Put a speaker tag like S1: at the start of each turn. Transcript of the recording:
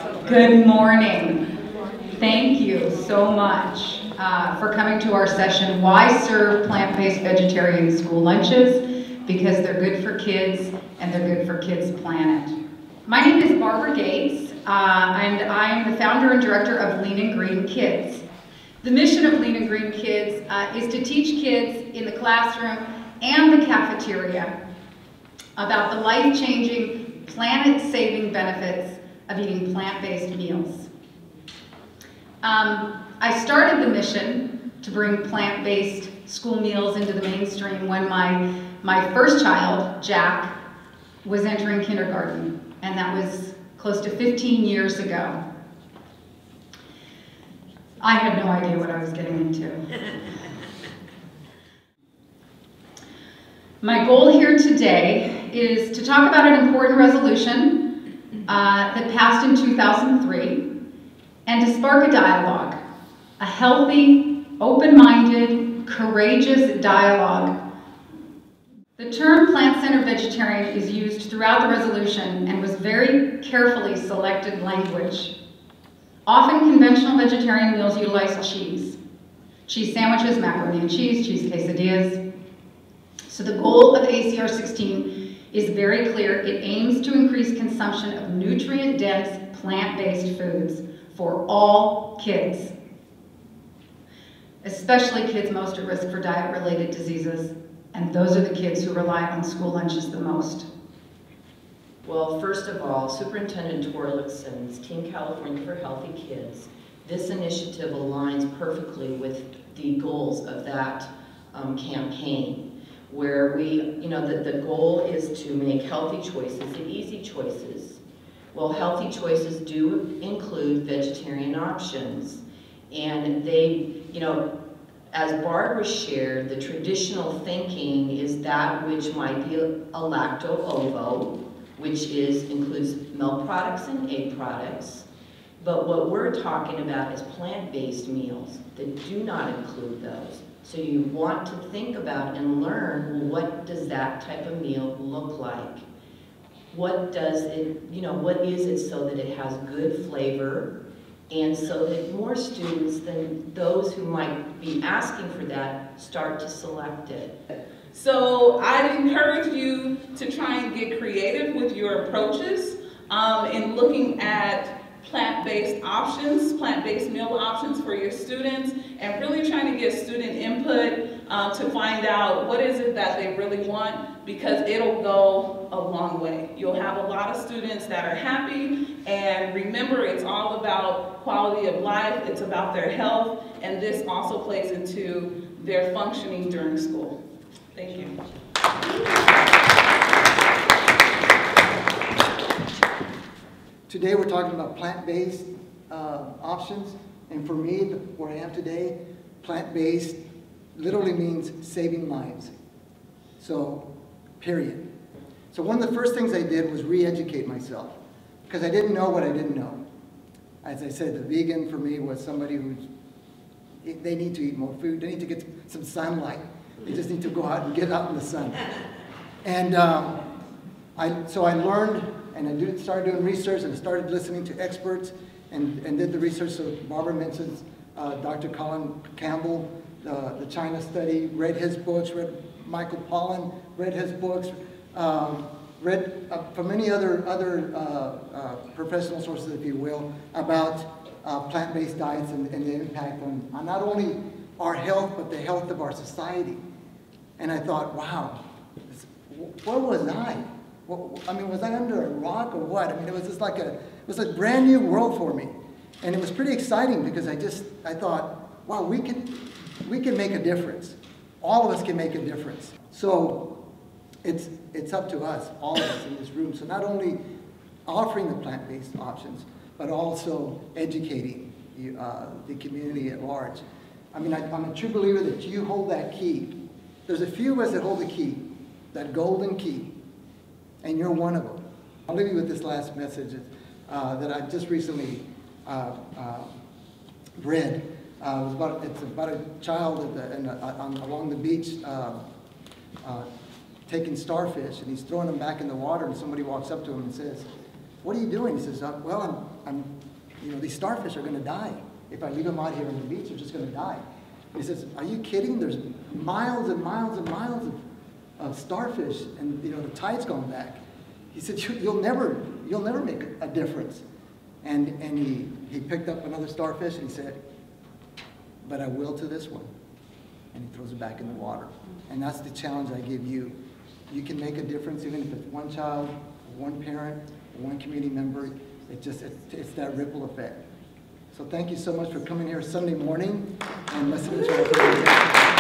S1: Good morning. Thank you so much for coming to our session, Why Serve Plant-Based Vegetarian School Lunches? Because they're good for kids and they're good for Kids Planet. My name is Barbara Gates, and I am the founder and director of Lean and Green Kids. The mission of Lean and Green Kids is to teach kids in the classroom and the cafeteria about the life-changing, planet-saving benefits of eating plant-based meals. I started the mission to bring plant-based school meals into the mainstream when my first child, Jack, was entering kindergarten, and that was close to 15 years ago. I had no idea what I was getting into. My goal here today is to talk about an important resolution that passed in 2003 and to spark a dialogue, a healthy, open-minded, courageous dialogue. The term plant-centered vegetarian is used throughout the resolution and was very carefully selected language. Often conventional vegetarian meals utilize cheese. Cheese sandwiches, macaroni and cheese quesadillas. So the goal of ACR 16 is very clear. It aims to increase consumption of nutrient-dense plant-based foods for all kids, especially kids most at risk for diet-related diseases, and those are the kids who rely on school lunches the most.
S2: Well, first of all, Superintendent Torlickson's Team California for Healthy Kids, this initiative aligns perfectly with the goals of that campaign, where the goal is to make healthy choices and easy choices. Well, healthy choices do include vegetarian options, and they, as Barbara shared, the traditional thinking is that which might be a lacto-ovo, which includes milk products and egg products. But what we're talking about is plant-based meals that do not include those. So you want to think about and learn, what does that type of meal look like? What does it, what is it so that it has good flavor, and so that more students than those who might be asking for that start to select it.
S3: So I'd encourage you to try and get creative with your approaches in looking at plant-based options, plant-based meal options for your students, and really trying to get student input to find out what is it that they really want, because it'll go a long way. You'll have a lot of students that are happy, and remember, it's all about quality of life, it's about their health, and this also plays into their functioning during school. Thank you.
S4: Today we're talking about plant-based options, and for me, where I am today, plant-based literally means saving lives. So, period. So one of the first things I did was re-educate myself, because I didn't know what I didn't know. As I said, the vegan for me was somebody they need to eat more food, they need to get some sunlight. They just need to go out and get out in the sun. And so I learned, and I started doing research, and started listening to experts, and did the research. So Barbara mentions Dr. Colin Campbell, the China study, read his books, read Michael Pollan, read his books, read from many other professional sources, if you will, about plant-based diets and the impact on not only our health, but the health of our society. And I thought, wow, where was I? I mean, was I under a rock or what? I mean, it was just like it was a brand new world for me. And it was pretty exciting, because I thought, wow, we can make a difference. All of us can make a difference. So it's up to us, all of us in this room. So not only offering the plant-based options, but also educating the community at large. I mean, I'm a true believer that you hold that key. There's a few of us that hold the key, that golden key, and you're one of them. I'll leave you with this last message that I just recently read. It's about a child along the beach taking starfish, and he's throwing them back in the water, and somebody walks up to him and says, what are you doing? He says, well, you know, these starfish are going to die. If I leave them out here on the beach, they're just going to die. He says, are you kidding? There's miles and miles and miles of starfish, and you know, the tide's gone back. He said, you'll never make a difference. And he picked up another starfish and he said, but I will to this one. And he throws it back in the water. And that's the challenge I give you. You can make a difference even if it's one child, one parent, one community member. It's that ripple effect. So thank you so much for coming here Sunday morning and listening to our presentation.